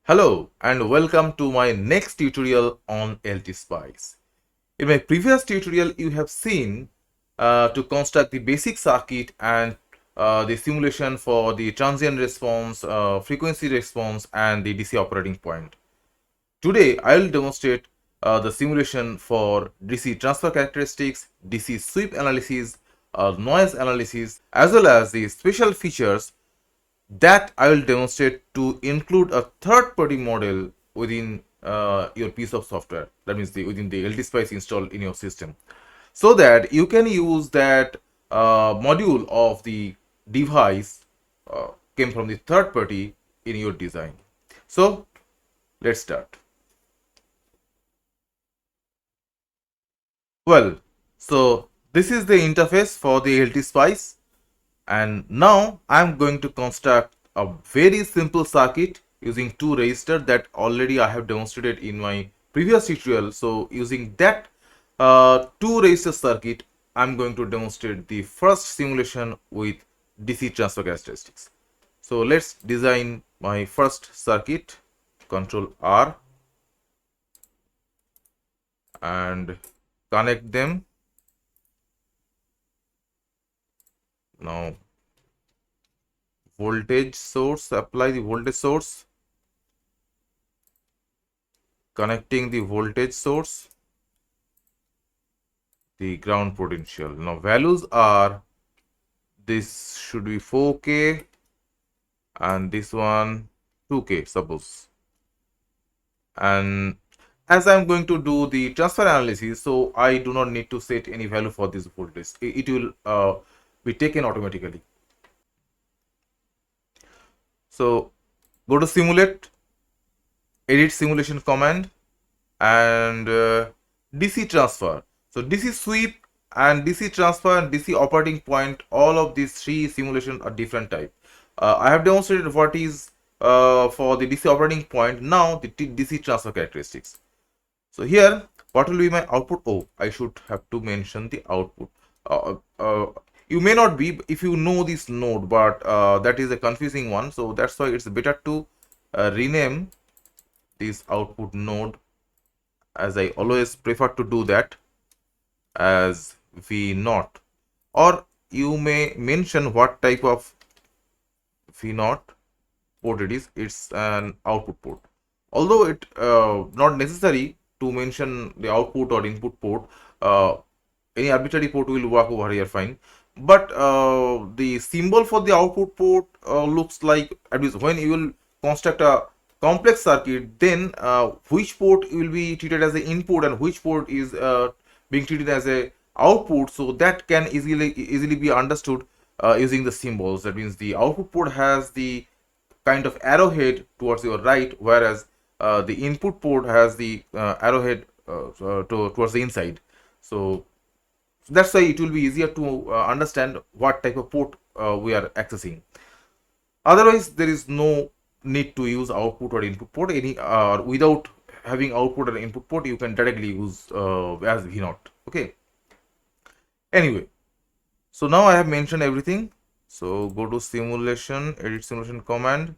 Hello and welcome to my next tutorial on LTSpice. In my previous tutorial, you have seen to construct the basic circuit and the simulation for the transient response, frequency response, and the DC operating point. Today, I will demonstrate the simulation for DC transfer characteristics, DC sweep analysis, noise analysis, as well as the special features that I will demonstrate to include a third-party model within your piece of software. That means within the LTSpice installed in your system, so that you can use that module of the device came from the third party in your design. So let's start. Well, so this is the interface for the LTSpice. And now I'm going to construct a very simple circuit using two resistors that already I have demonstrated in my previous tutorial. So using that two resistor circuit, I'm going to demonstrate the first simulation with DC transfer characteristics. So let's design my first circuit, Control R, and connect them. Now voltage source, apply the voltage source, connecting the voltage source, the ground potential. Now values are, this should be 4K and this one 2K suppose. And as I'm going to do the transfer analysis, so I do not need to set any value for this voltage. It will be taken automatically. So go to simulate, edit simulation command, and DC transfer. So DC sweep and DC transfer and DC operating point, all of these three simulations are different type. I have demonstrated what is for the DC operating point. Now the DC transfer characteristics. So here, what will be my output? Oh, I should have to mention the output. You may not be if you know this node, but that is a confusing one. So that's why it's better to rename this output node, as I always prefer to do that, as V0, or you may mention what type of V0 port it is. It's an output port, although it not necessary to mention the output or input port. Any arbitrary port will work over here fine, but the symbol for the output port looks like, at least when you will construct a complex circuit, then which port will be treated as an input and which port is being treated as a output, so that can easily be understood using the symbols. That means the output port has the kind of arrowhead towards your right, whereas the input port has the arrowhead towards the inside. So that's why it will be easier to understand what type of port we are accessing. Otherwise, there is no need to use output or input port. Without having output or input port, you can directly use as V0. Okay. Anyway, so now I have mentioned everything. So go to simulation, edit simulation command,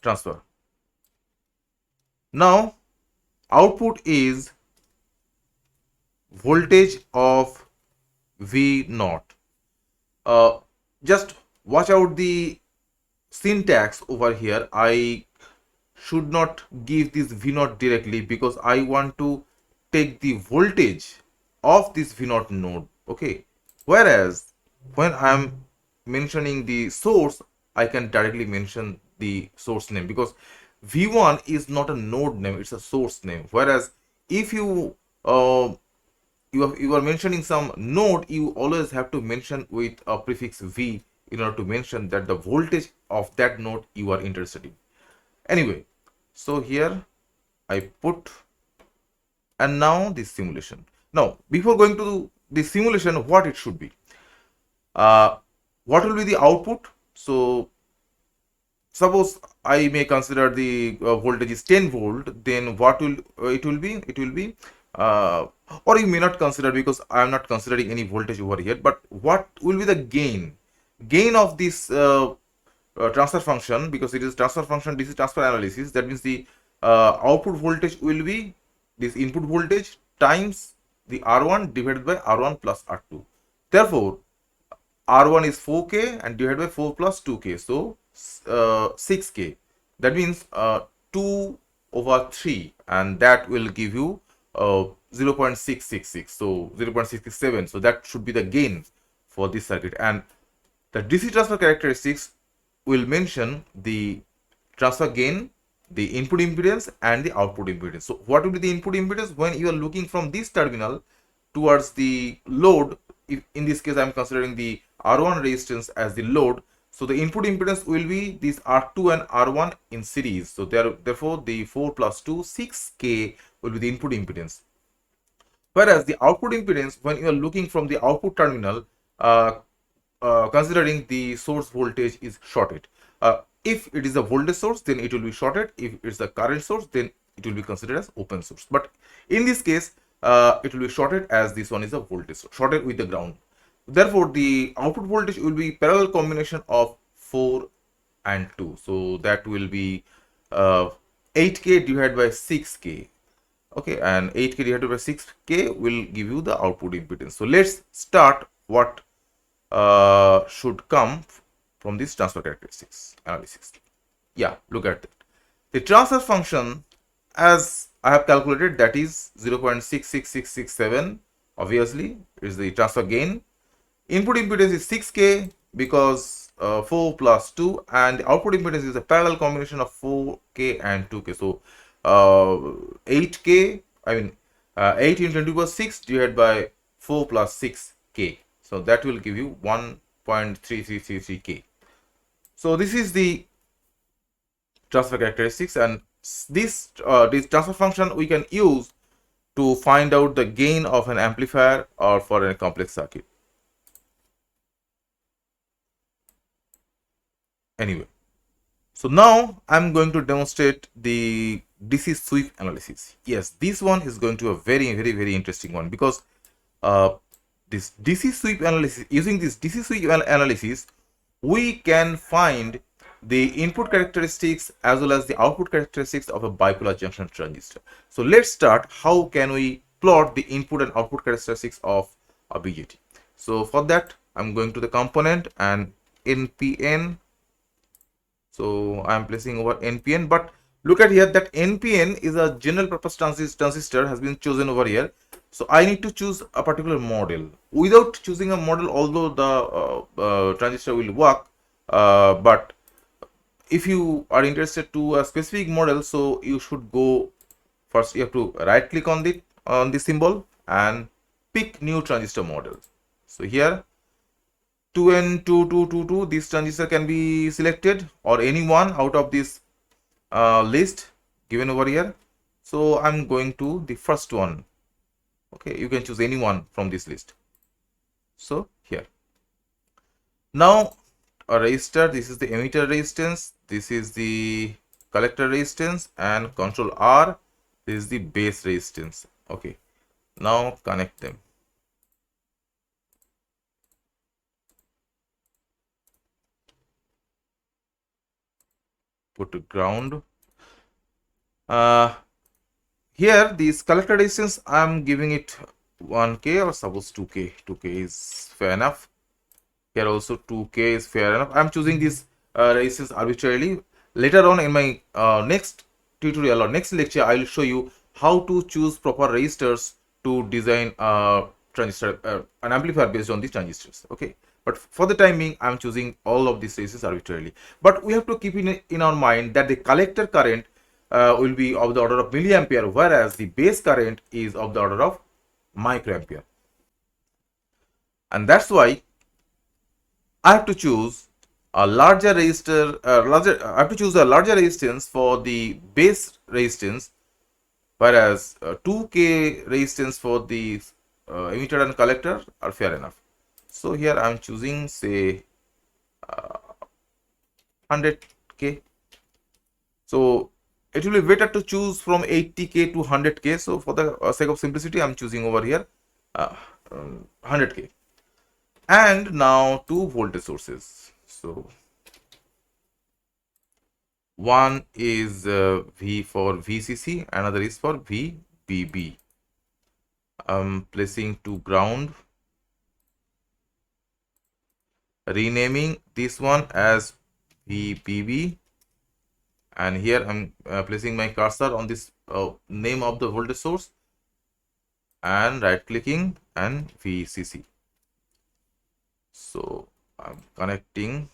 transfer. Now output is voltage of V0. Just watch out the syntax over here. I should not give this V0 directly because I want to take the voltage of this V0 node. Okay, whereas when I am mentioning the source, I can directly mention the source name, because V1 is not a node name, it's a source name. Whereas if you you are mentioning some node, you always have to mention with a prefix V in order to mention that the voltage of that node you are interested in. Anyway, so here I put, and now this simulation. Now before going to the simulation, what it should be, what will be the output? So suppose I may consider the voltage is 10 volt, then what will it will be? It will be or you may not consider, because I am not considering any voltage over here, but what will be the gain of this transfer function, because it is transfer function DC transfer analysis, that means the output voltage will be this input voltage times the R1 divided by R1 plus R2. Therefore, R1 is 4K and divided by 4 plus 2K, so 6K. That means 2 over 3, and that will give you 0.666, so 0.667. So that should be the gain for this circuit. And the DC transfer characteristics will mention the transfer gain, the input impedance, and the output impedance. So what will be the input impedance when you are looking from this terminal towards the load? If in this case I am considering the R1 resistance as the load, so the input impedance will be this R2 and R1 in series. So therefore the 4 plus 2, 6K will be the input impedance. Whereas the output impedance, when you are looking from the output terminal, considering the source voltage is shorted. If it is a voltage source, then it will be shorted. If it's a current source, then it will be considered as open source. But in this case, it will be shorted, as this one is a voltage source, shorted with the ground. Therefore, the output voltage will be parallel combination of 4 and 2. So that will be 8K divided by 6K. Okay, and 8K divided by 6K will give you the output impedance. So let's start what should come from this transfer characteristics analysis. Yeah, look at that. The transfer function, as I have calculated, that is 0.66667. Obviously, is the transfer gain. Input impedance is 6K because 4 plus 2, and the output impedance is a parallel combination of 4K and 2K. So 8K, I mean 8 into 10 to the power 6 divided by 4 plus 6K. So that will give you 1.3333K. So this is the transfer characteristics, and this transfer function we can use to find out the gain of an amplifier or for a complex circuit. Anyway, so now I'm going to demonstrate the DC sweep analysis. Yes, this one is going to be a very interesting one, because this DC sweep analysis, using this DC sweep analysis, we can find the input characteristics as well as the output characteristics of a bipolar junction transistor. So let's start. How can we plot the input and output characteristics of a BJT? So for that, I'm going to the component and NPN. So I'm placing over NPN, but look at here that NPN is a general purpose transistor has been chosen over here. So I need to choose a particular model. Without choosing a model, although the transistor will work, but if you are interested to a specific model, so you should go first. You have to right click on the symbol and pick new transistor model. So here 2N2222, this transistor can be selected, or any one out of this list given over here. So I'm going to the first one. Okay, you can choose any one from this list. So here, now a resistor, this is the emitter resistance, this is the collector resistance, and control R, this is the base resistance. Okay, now connect them. Put to ground. Here this collector resistance, I'm giving it 1K, or suppose 2K. 2K is fair enough. Here also 2K is fair enough. I'm choosing this resistance arbitrarily. Later on in my next tutorial or next lecture, I will show you how to choose proper resistors to design a transistor, an amplifier based on these transistors. Okay, but for the time being, I'm choosing all of these resistors arbitrarily. But we have to keep in our mind that the collector current will be of the order of milliampere, whereas the base current is of the order of microampere. And that's why I have to choose a larger resistor, I have to choose a larger resistance for the base resistance, whereas 2K resistance for the emitter and collector are fair enough. So here I am choosing, say, 100K. So it will be better to choose from 80K to 100K. So for the sake of simplicity, I am choosing over here 100K. And now two voltage sources. So one is V for VCC, another is for VBB. I'm placing to ground, renaming this one as VBB, and here I'm placing my cursor on this name of the voltage source and right clicking and VCC. So I'm connecting,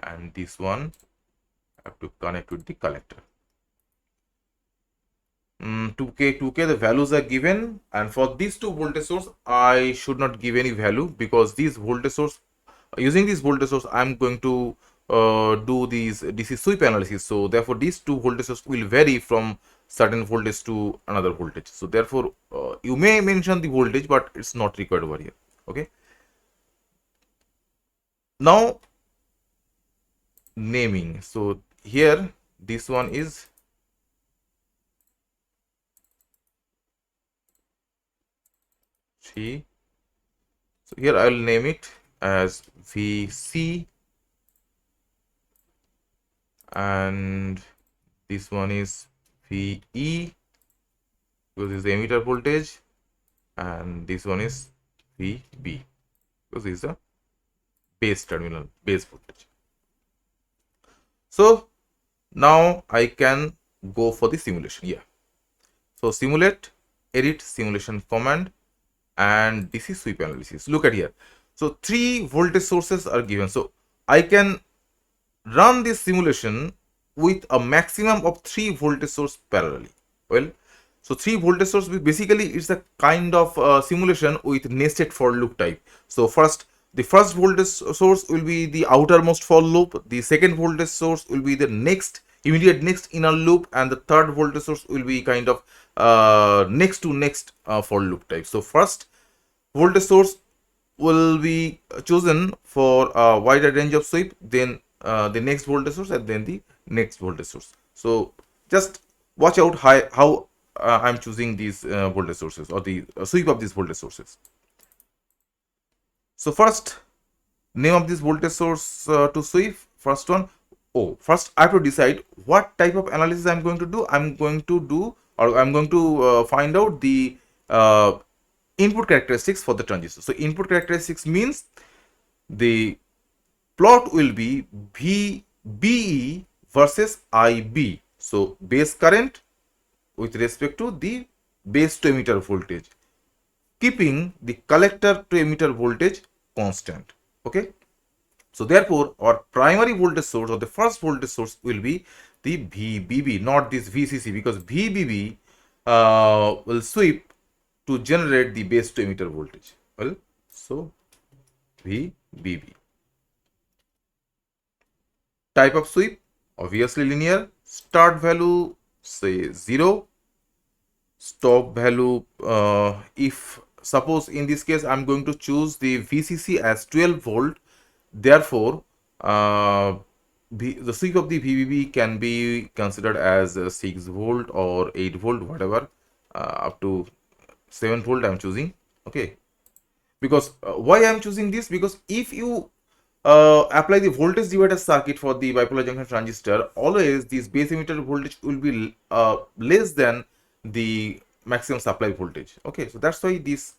and this one I have to connect with the collector. 2K, the values are given, and for these two voltage source I should not give any value, because these voltage source, using this voltage source I'm going to do these DC sweep analysis. So therefore these two voltages will vary from certain voltage to another voltage. So therefore you may mention the voltage, but it's not required over here. Okay, now naming. So here this one is G. So here I will name it as VC, and this one is VE because this is the emitter voltage, and this one is VB because this is the base terminal, base voltage. So now I can go for the simulation. Yeah, so simulate, edit simulation command, and DC sweep analysis. Look at here. So 3 voltage sources are given. So I can run this simulation with a maximum of 3 voltage source parallelly. Well, so 3 voltage source basically it's a kind of simulation with nested for loop type. So the first voltage source will be the outermost for loop, the second voltage source will be the immediate next inner loop, and the third voltage source will be kind of next to next for loop type. So first voltage source will be chosen for a wider range of sweep, then the next voltage source, and then the next voltage source. So just watch out how I'm choosing these voltage sources, or the sweep of these voltage sources. So first, name of this voltage source to sweep. First one. First I have to decide what type of analysis I'm going to do. I'm going to find out the input characteristics for the transistor. So input characteristics means the plot will be VBE versus IB. So base current with respect to the base to emitter voltage, keeping the collector to emitter voltage constant. Okay. So therefore our primary voltage source, or the first voltage source, will be the VBB, not this VCC, because VBB will sweep to generate the base to emitter voltage. Well, so VBB. Type of sweep, obviously linear. Start value say 0. Stop value, if suppose in this case I'm going to choose the VCC as 12 volt, therefore the sweep of the VBB can be considered as 6 volt or 8 volt, whatever, up to 7 volt I'm choosing. Okay, because why I'm choosing this, because if you apply the voltage divider circuit for the bipolar junction transistor, always this base emitter voltage will be less than the maximum supply voltage. Okay, so that's why this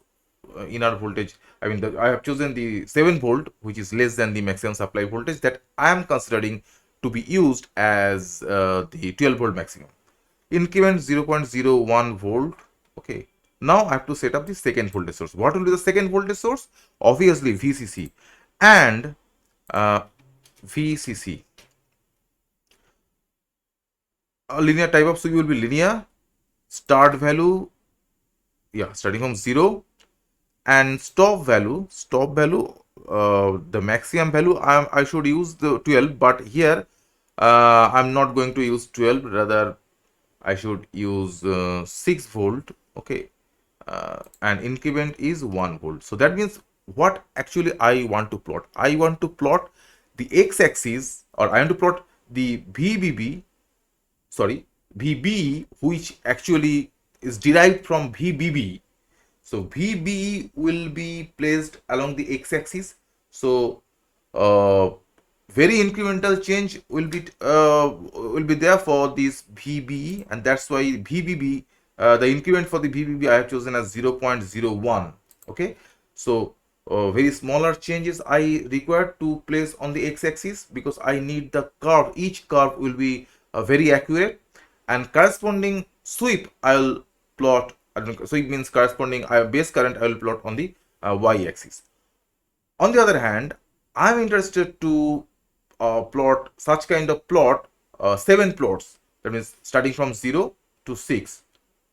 inner voltage, I mean I have chosen the 7 volt, which is less than the maximum supply voltage that I am considering to be used as the 12 volt maximum. Increment 0.01 volt. Okay, now I have to set up the second voltage source. What will be the second voltage source? Obviously VCC and VCC. A linear type of sweep will be linear. Start value, yeah, starting from 0, and stop value, the maximum value I should use the 12, but here I'm not going to use 12, rather I should use 6 volt. Okay, and increment is 1 volt. So that means what actually I want to plot? I want to plot the x-axis, or I want to plot the VBB, which actually is derived from VBB. So VB will be placed along the x-axis. So uh, very incremental change will be there for this VB, and that's why VBB, the increment for the VBB I have chosen as 0.01. Okay, so very smaller changes I require to place on the x-axis, because I need the curve. Each curve will be very accurate, and corresponding sweep I'll plot. Sweep means corresponding base current I will plot on the y-axis. On the other hand, I'm interested to plot such kind of plot, 7 plots. That means starting from 0 to 6.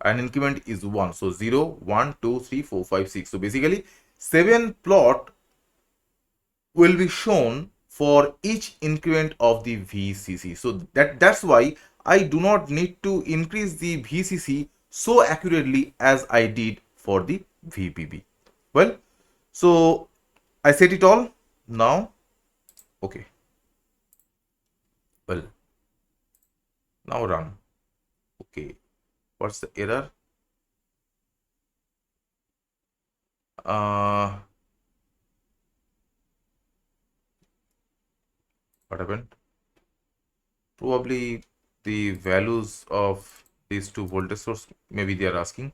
An increment is 1. So 0, 1, 2, 3, 4, 5, 6. So basically 7 plot will be shown for each increment of the VCC. So that's why I do not need to increase the VCC so accurately as I did for the VBB. Well, so I set it all now. Okay. Well, now run. Okay. What's the error? What happened? Probably the values of these two voltage source, maybe they are asking.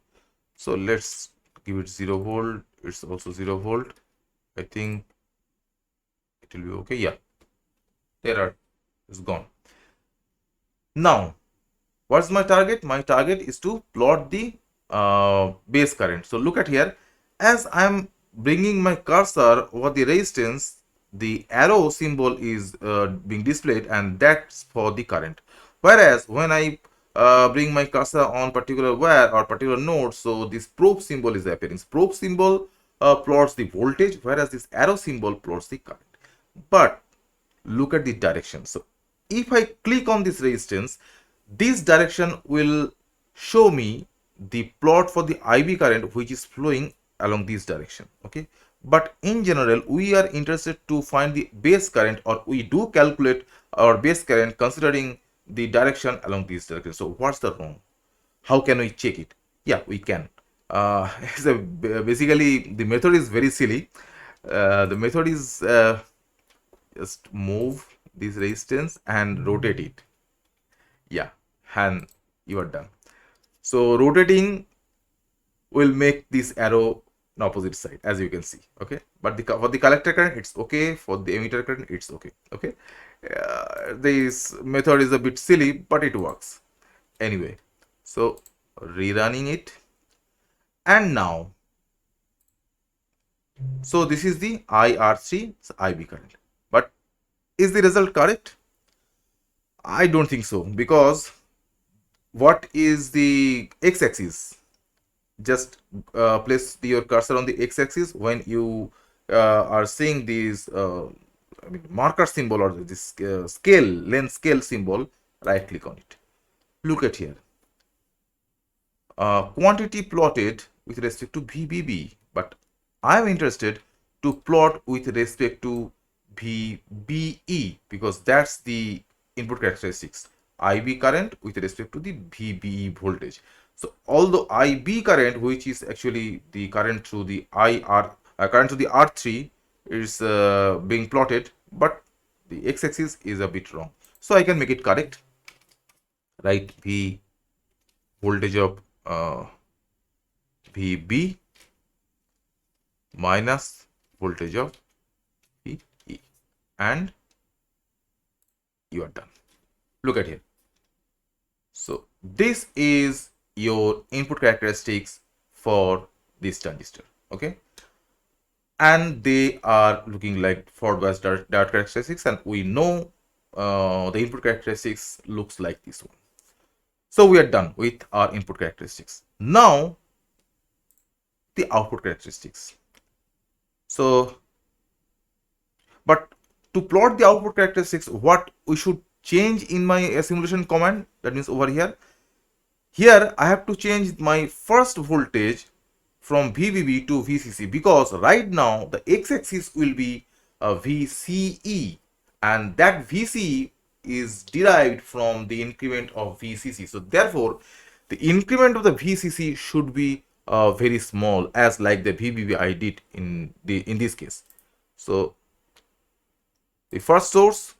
So let's give it 0 volt. It's also 0 volt. I think it will be okay. Yeah, the error is gone. Now, what's my target? My target is to plot the base current. So look at here, as I'm bringing my cursor over the resistance, the arrow symbol is being displayed, and that's for the current. Whereas when I bring my cursor on particular wire or particular node, so this probe symbol is appearing. Probe symbol plots the voltage, whereas this arrow symbol plots the current. But look at the direction. So if I click on this resistance, this direction will show me the plot for the IB current which is flowing along this direction. Okay, but in general we are interested to find the base current, or we do calculate our base current considering the direction along this direction. So what's the wrong? How can we check it? Yeah, we can. So basically the method is very silly. The method is just move this resistance and rotate it. Yeah, and you are done. So rotating will make this arrow on opposite side, as you can see. Okay, but for the collector current it's okay, for the emitter current it's okay. Okay, this method is a bit silly, but it works anyway. So rerunning it, and now, so this is the IR3 IB current, but is the result correct? I don't think so, because what is the x-axis? Just place your cursor on the x-axis when you are seeing these marker symbol or this length scale symbol. Right click on it. Look at here, quantity plotted with respect to VBB, but I am interested to plot with respect to VBE, because that's the input characteristics. IB current with respect to the VBE voltage. So although IB current, which is actually the current through the current to the R3, is being plotted, but the x-axis is a bit wrong. So I can make it correct. Right, V voltage of VB minus voltage of VE, and you are done. Look at here. So this is your input characteristics for this transistor. Okay, and they are looking like forward bias diode characteristics, and we know the input characteristics looks like this one. So we are done with our input characteristics. Now the output characteristics. So, but to plot the output characteristics, what we should change in my simulation command, that means over here, I have to change my first voltage from VBB to VCC, because right now the x-axis will be VCE, and that VCE is derived from the increment of VCC. So therefore the increment of the VCC should be very small as like the VBB I did in this case. So the first source,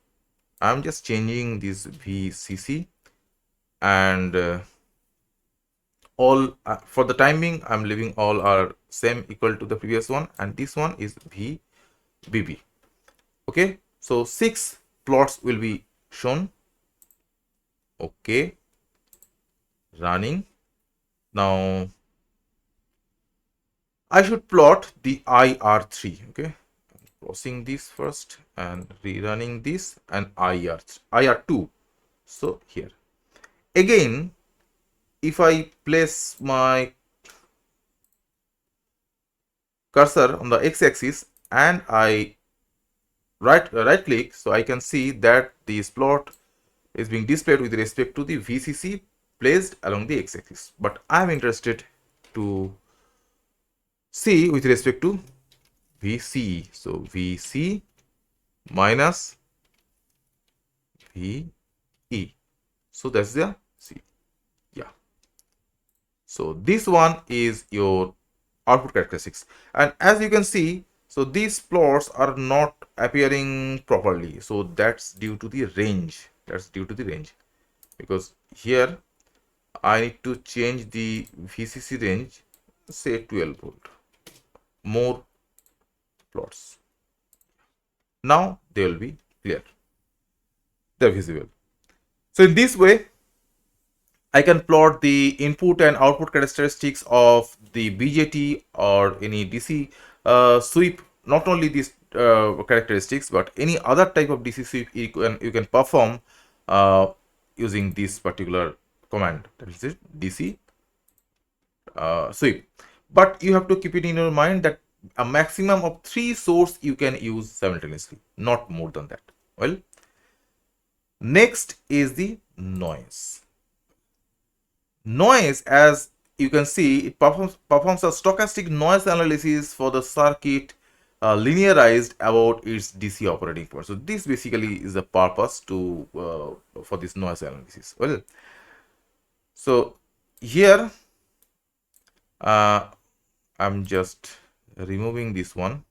I'm just changing this VCC, and all for the time being I'm leaving all are same equal to the previous one, and this one is VBB. Okay, so 6 plots will be shown. Okay, running. Now I should plot the IR3. Okay, crossing this first and rerunning this, and IR2. So here again, if I place my cursor on the x-axis and I right click, so I can see that this plot is being displayed with respect to the VCC placed along the x-axis, but I am interested to see with respect to VCE. So VC minus VE. So that's the C. Yeah. So this one is your output characteristics, and as you can see, so these plots are not appearing properly. So that's due to the range. That's due to the range, because here I need to change the VCC range, say 12 volt. More plots. Now they will be clear. They're visible. So in this way, I can plot the input and output characteristics of the BJT or any DC sweep. Not only these characteristics, but any other type of DC sweep you can perform using this particular command. That is it, DC sweep. But you have to keep it in your mind that a maximum of 3 sources you can use simultaneously, not more than that. Well, next is the noise. Noise, as you can see, it performs a stochastic noise analysis for the circuit linearized about its DC operating point. So this basically is the purpose to for this noise analysis. Well, so here I'm just removing this one,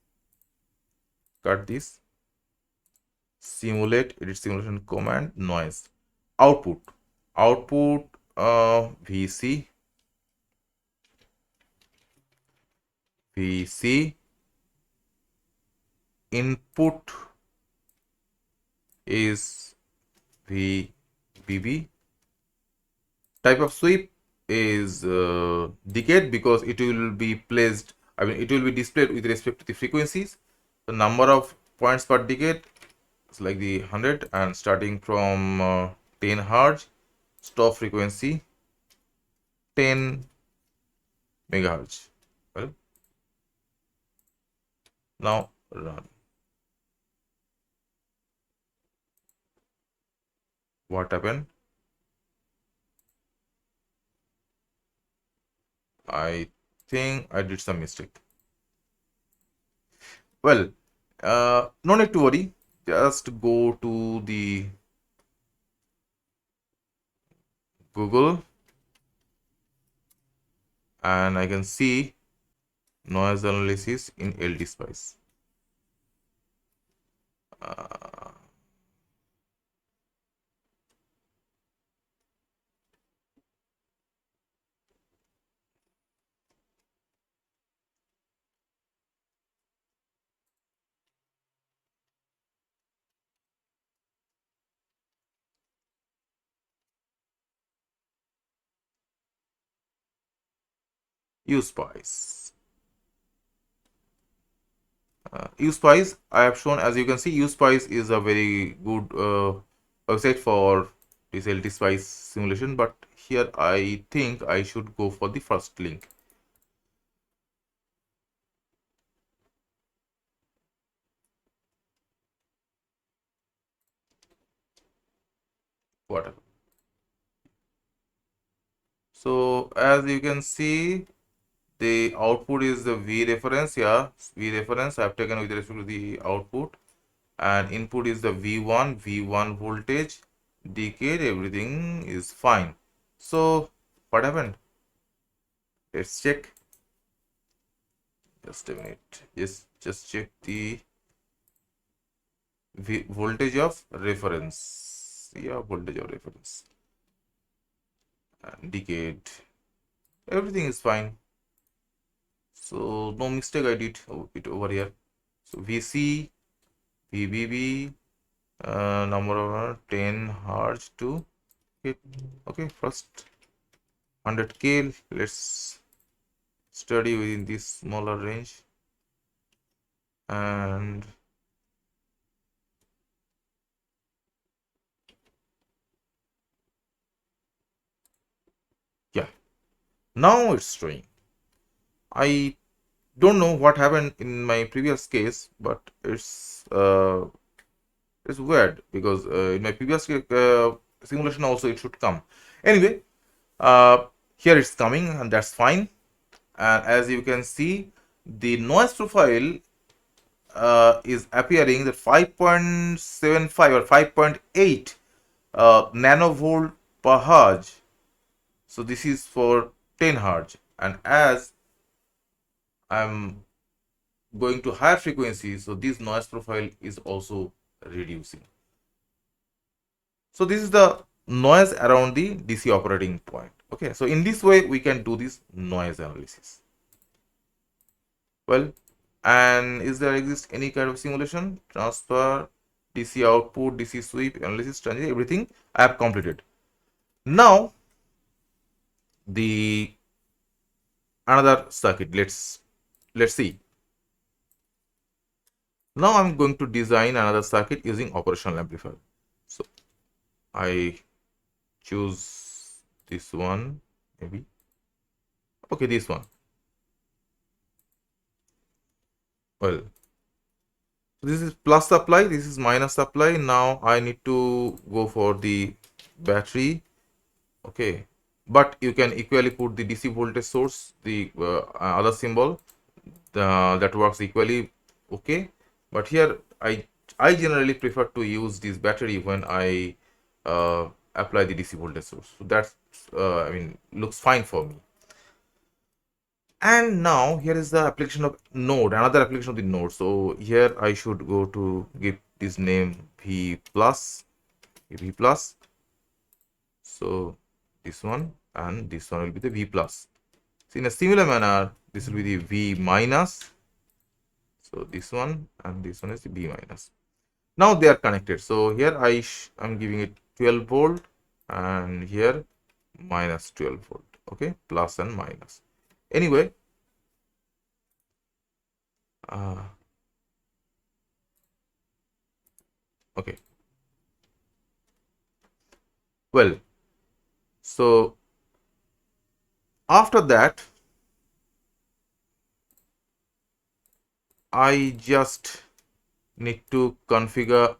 cut this, simulate, edit simulation command, noise, output VC input is VBB. Type of sweep is decade, because it will be placed, it will be displayed with respect to the frequencies. The number of points per decade is like the 100, and starting from 10 Hz, stop frequency 10 megahertz. Well, now run. What happened? I think I did some mistake. Well, no need to worry. Just go to the Google, and I can see noise analysis in LTSpice. USpice. USpice, I have shown, as you can see, USpice is a very good website for this LTSpice simulation, but here I think I should go for the first link. Whatever. So as you can see, the output is the V reference. Yeah, V reference I have taken with respect to the output, and input is the V1 voltage, decade, everything is fine. So what happened? Let's check. Just a minute. Just check the voltage of reference. Yeah, voltage of reference. And decade. Everything is fine. So no mistake I did it over here. So VC, VBB, number of 10 hertz to hit. Okay, first 100K. Let's study within this smaller range. And yeah, now it's showing. I don't know what happened in my previous case, but it's weird because in my previous simulation also it should come. Anyway, here it's coming and that's fine. And as you can see, the noise profile is appearing that 5.75 or 5.8 nanovolt per hertz. So this is for 10 hertz, and as I'm going to higher frequency, so this noise profile is also reducing. So this is the noise around the DC operating point. Okay, so in this way we can do this noise analysis. Well, and is there exist any kind of simulation, transfer, DC output, DC sweep, analysis, transit, everything I have completed. Now the another circuit, let's see. Now I'm going to design another circuit using operational amplifier. So I choose this one, maybe. Okay, this one. Well, this is plus supply, this is minus supply. Now I need to go for the battery. Okay, but you can equally put the DC voltage source, the other symbol that works equally. Okay, but here I generally prefer to use this battery when I apply the DC voltage source. So that's I mean looks fine for me. And now here is the application of node, another application of the node. So here I should go to give this name V plus, V plus. So this one and this one will be the V plus. So in a similar manner, this will be the V minus. So this one and this one is the B minus. Now they are connected. So here I'm giving it 12 volt and here minus 12 volt. Okay, plus and minus. Anyway, okay. Well, so after that, I just need to configure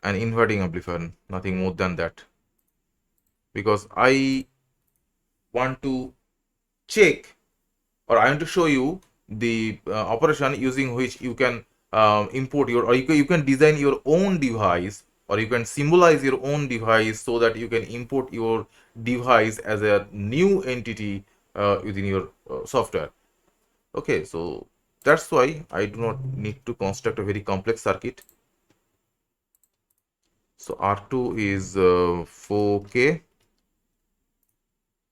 an inverting amplifier, nothing more than that, because I want to check or I want to show you the operation using which you can import your, or you can design your own device, or you can symbolize your own device so that you can import your device as a new entity within your software. Okay, so that's why I do not need to construct a very complex circuit. So R2 is 4K,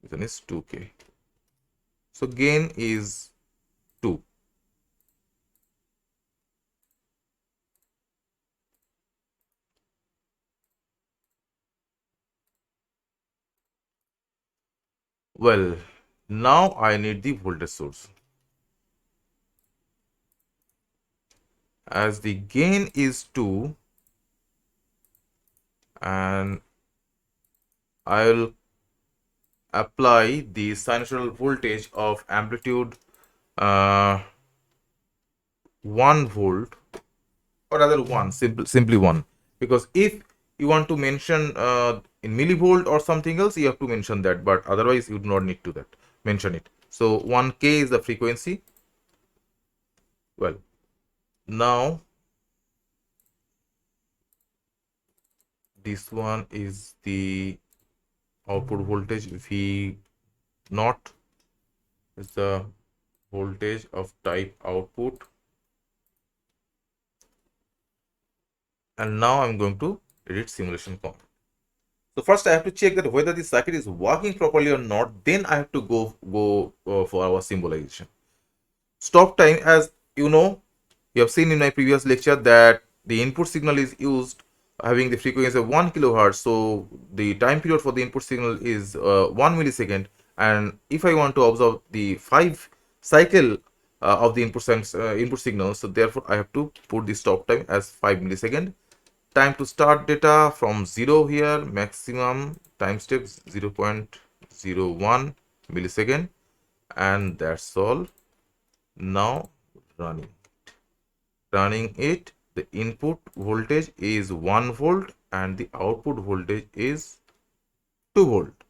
then is 2K. So gain is 2. Well, now I need the voltage source. As the gain is 2 and I will apply the sinusoidal voltage of amplitude 1 volt, or rather 1, simply 1, because if you want to mention in millivolt or something else, you have to mention that, but otherwise you do not need to mention it. So 1K is the frequency. Well, now this one is the output voltage, V naught is the voltage of type output, and now I'm going to edit simulation command. So first I have to check that whether the circuit is working properly or not, then I have to go for our symbolization. Stop time, as you know, you have seen in my previous lecture that the input signal is used having the frequency of 1 kilohertz. So the time period for the input signal is 1 millisecond. And if I want to observe the 5 cycle of the input signal, so therefore I have to put the stop time as 5 millisecond. Time to start data from 0 here, maximum time steps 0.01 millisecond, and that's all. Now running it, the input voltage is 1 volt and the output voltage is 2 volt.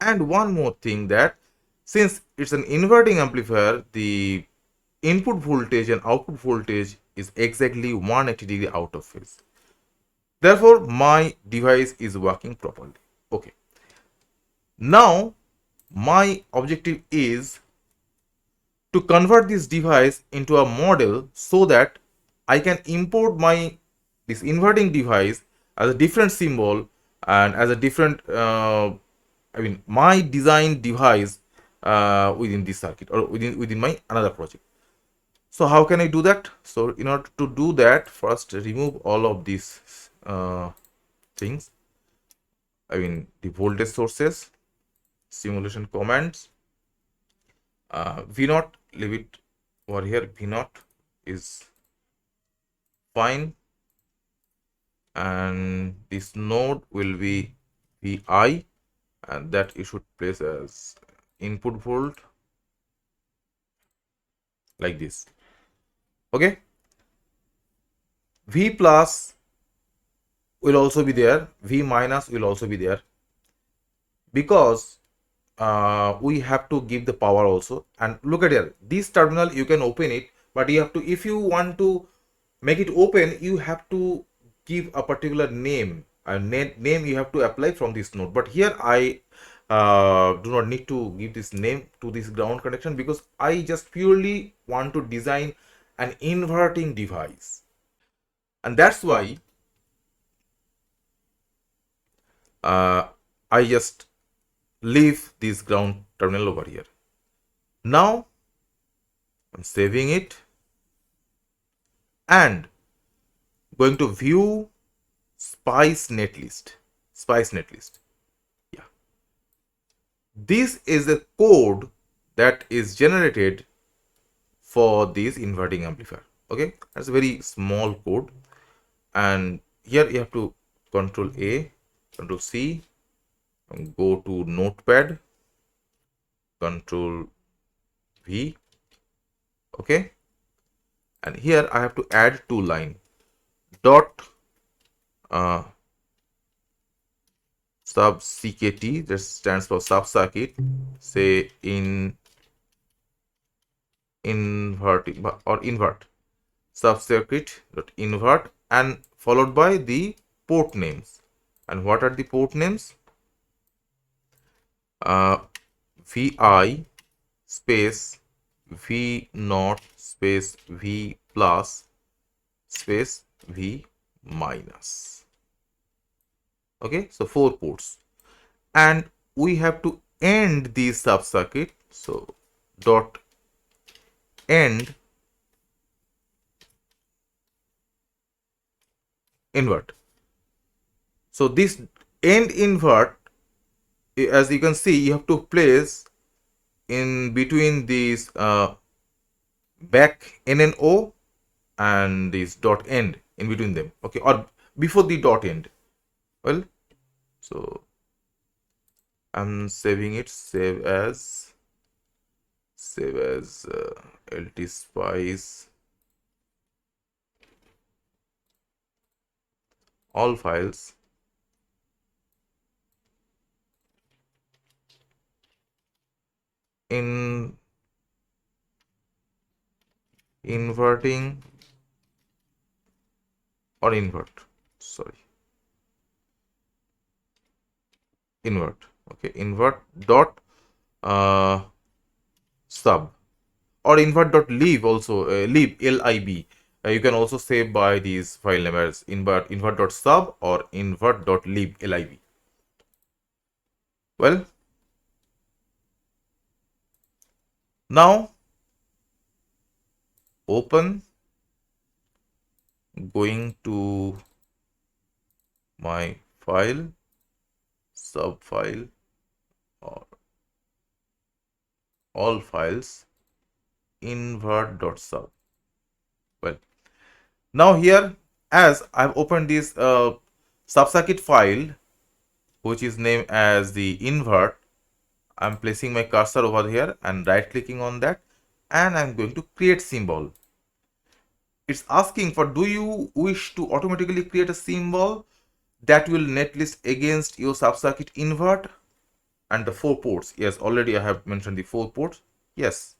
And one more thing, that since it's an inverting amplifier, the input voltage and output voltage is exactly 180 degree out of phase. Therefore, my device is working properly. Okay. Now, my objective is to convert this device into a model so that I can import this inverting device as a different symbol and as a different my design device within this circuit or within my another project. So how can I do that? So in order to do that, first remove all of these things. The voltage sources, simulation commands, V0, leave it over here. V0 is fine, and this node will be Vi, and that you should place as input volt, like this. Okay. V plus will also be there, V minus will also be there, because we have to give the power also. And look at here, this terminal you can open it, but you have to, if you want to make it open, you have to give a particular name, a name you have to apply from this node. But here I do not need to give this name to this ground connection, because I just purely want to design an inverting device, and that's why I just leave this ground terminal over here. Now I'm saving it and going to view Spice netlist. Yeah, this is the code that is generated for this inverting amplifier. Okay, that's a very small code, and here you have to Control A, Control C, and go to Notepad, Control V. Okay, and here I have to add two line dot sub CKT, that stands for sub circuit, say inverting or invert, sub circuit dot invert, and followed by the port names. And what are the port names? Vi space V0 space V plus space V minus. Okay, so 4 ports, and we have to end the sub circuit. So dot end invert. So this end invert, as you can see, you have to place in between these back N and O and this dot end in between them. Okay, or before the dot end. Well, so I'm saving it. Save as LTSpice all files. In inverting or invert, sorry, invert. Okay, invert dot sub. or invert.lib also, lib, L-I-B. You can also save by these file name as invert.sub or invert.lib, L-I-B. Well, now open, going to my file, sub file or all files, invert.sub. Well, now here, as I've opened this subcircuit file, which is named as the invert, I'm placing my cursor over here and right clicking on that, and I'm going to create symbol. It's asking for, do you wish to automatically create a symbol that will netlist against your subcircuit invert and the 4 ports? Yes, already I have mentioned the 4 ports. Yes,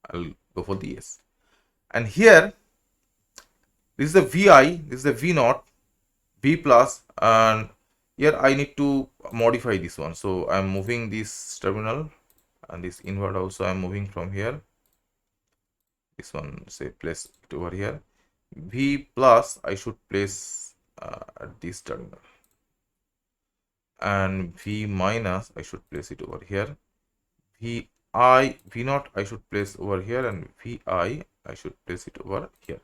I'll go for the yes. And here, this is the VI, this is the V naught, V plus, and here I need to modify this one. So I'm moving this terminal and this invert also I'm moving from here. This one, say, place it over here. V plus I should place at this terminal, and V minus I should place it over here. V naught I should place over here, and VI I should place it over here.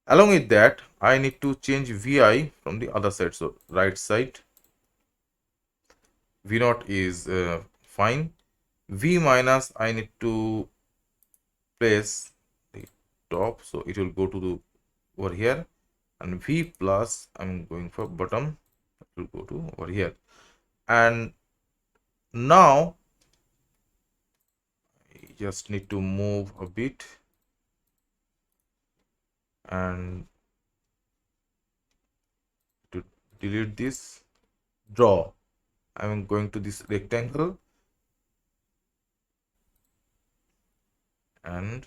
Along with that, I need to change VI from the other side. So right side, V naught is fine. V minus I need to place the top, so it will go to the over here, and V plus I'm going for bottom, it will go to over here. And now I just need to move a bit and to delete this, draw. I'm going to this rectangle and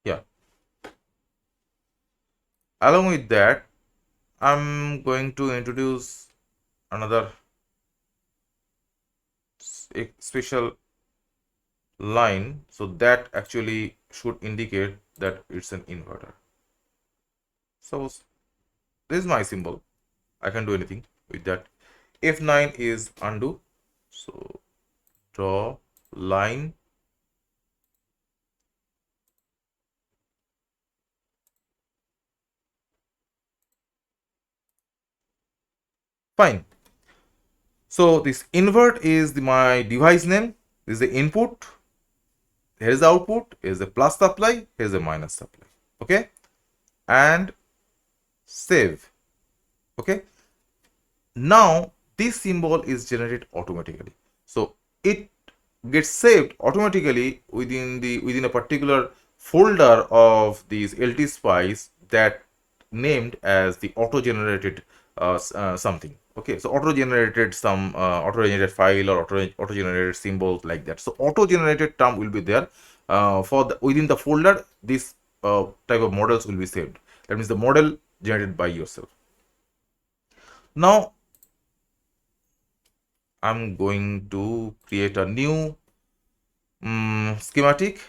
yeah. Along with that, I'm going to introduce another special line, so that actually should indicate that it's an inverter. So this is my symbol. I can do anything with that. F9 is undo. So draw line. Fine. So this invert is my device name. This is the input. Here is the output. Here is the plus supply. Here is the minus supply. Okay. And save. Okay. Now this symbol is generated automatically. So it gets saved automatically within a particular folder of these LTSpice that named as the auto-generated something. Okay, so auto-generated some auto-generated file or auto-generated symbols like that. So auto-generated term will be there for within the folder. This type of models will be saved. That means the model generated by yourself. Now I'm going to create a new schematic,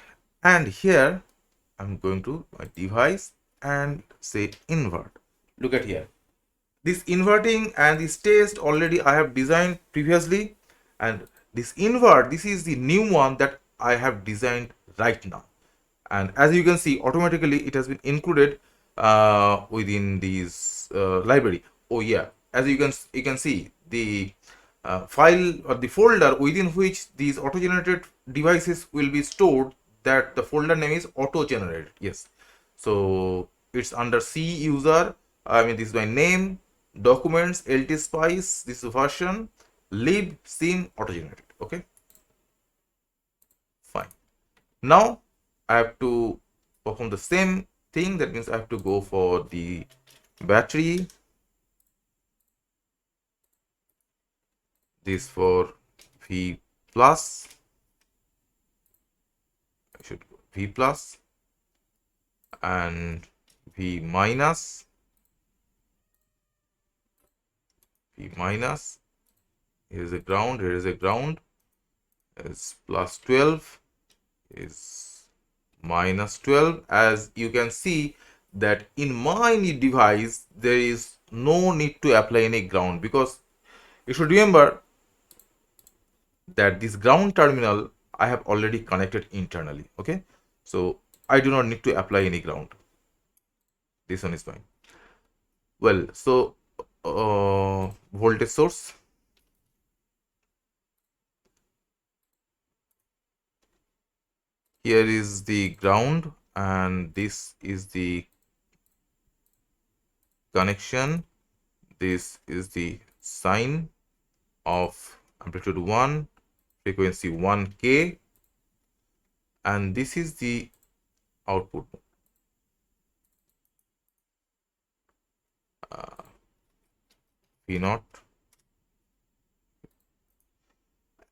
and here I'm going to my device and say invert. Look at here. This inverting and this test already I have designed previously, and this invert, this is the new one that I have designed right now. And as you can see, automatically it has been included within this library. Oh yeah, as you can see, the file or the folder within which these auto-generated devices will be stored, that the folder name is auto-generated. Yes, so it's under C user. I mean, this is my name, documents, LTSpice, this version, lib, sim, auto-generated. Okay, fine. Now I have to perform the same thing. That means I have to go for the battery, this for V plus, I should go V plus, and V minus, V minus, here is a ground, here is a ground, is plus 12, is minus 12. As you can see that in my device there is no need to apply any ground, because you should remember that this ground terminal I have already connected internally. Okay, so I do not need to apply any ground. This one is fine. Well, so voltage source, here is the ground and this is the connection. This is the sine of amplitude 1, frequency 1k, and this is the output. V naught.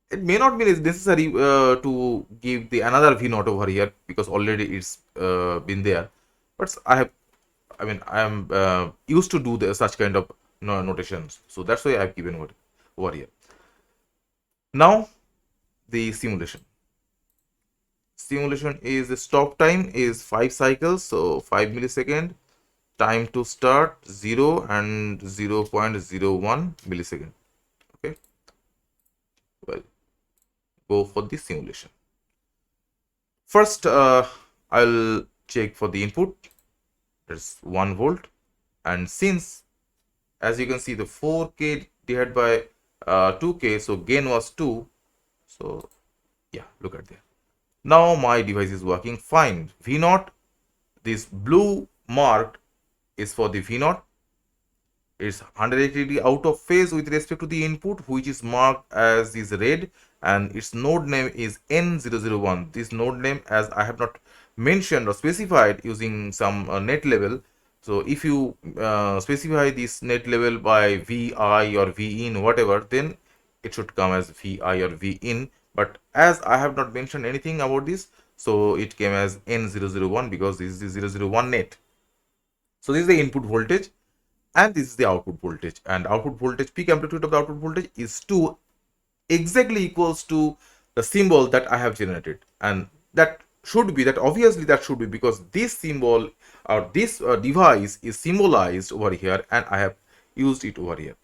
It may not be necessary to give the another V naught over here, because already it's been there. But I am used to do such kind of notations, so that's why I've given over here. Now the simulation. Simulation is the stop time is 5 cycles, so 5 millisecond. Time to start 0 and 0.01 millisecond. Okay, well, go for the simulation. First I'll check for the input. That's 1 volt, and since as you can see the 4k divided by 2k, so gain was 2. So yeah, look at there. Now my device is working fine. V naught, this blue marked is for the V naught. It's 180 degree out of phase with respect to the input, which is marked as is red, and its node name is N001. This node name, as I have not mentioned or specified using some net level. So if you specify this net level by VI or V in, whatever, then it should come as VI or V in. But as I have not mentioned anything about this, so it came as N001 because this is the 001 net. So this is the input voltage and this is the output voltage, and output voltage, peak amplitude of the output voltage is 2, exactly equals to the symbol that I have generated, and that should be, that obviously that should be, because this symbol or this device is symbolized over here and I have used it over here.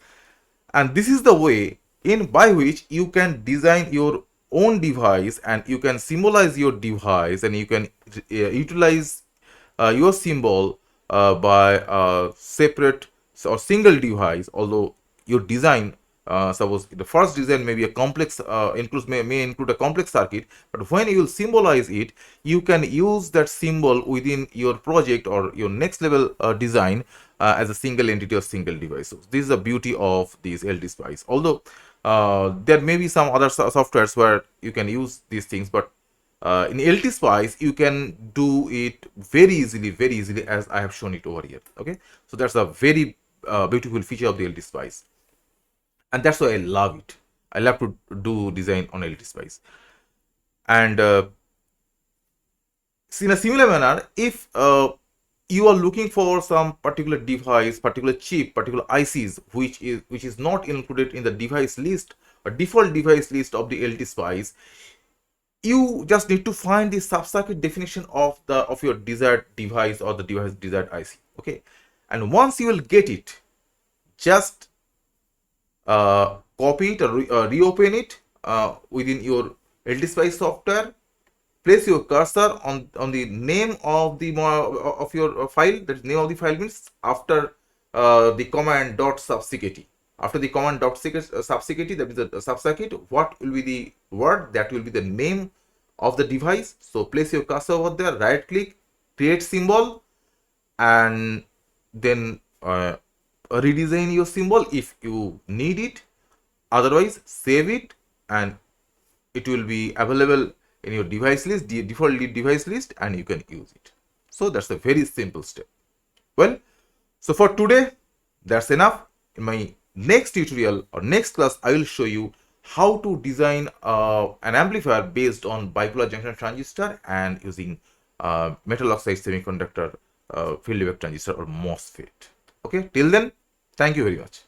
And this is the way in by which you can design your own device and you can symbolize your device, and you can utilize your symbol by a separate or single device. Although your design, suppose the first design may be a complex, may include a complex circuit, but when you will symbolize it, you can use that symbol within your project or your next level design as a single entity or single device. So this is the beauty of this LTSpice. Although there may be some other softwares where you can use these things, but in LTSpice you can do it very easily, as I have shown it over here. Okay, so that's a very beautiful feature of the LTSpice, and that's why I love it. I love to do design on LTSpice. And in a similar manner, if you are looking for some particular device, particular chip, particular ICs which is not included in the device list or default device list of the LTSpice, you just need to find the sub-circuit definition of your desired device or the device desired IC. Okay, and once you will get it, just copy it or reopen it within your LTSpice software. Place your cursor on the name of the of your file. That is, name of the file means after the command dot subsecurity. After the command dot subsecurity, that is the subcircuit, what will be the word? That will be the name of the device. So place your cursor over there, right click, create symbol, and then redesign your symbol if you need it. Otherwise, save it and it will be available in your device list, the default device list, and you can use it. So that's a very simple step. Well, so for today, that's enough. In my next tutorial or next class, I will show you how to design an amplifier based on bipolar junction transistor and using metal oxide semiconductor field effect transistor or MOSFET. Okay, till then, thank you very much.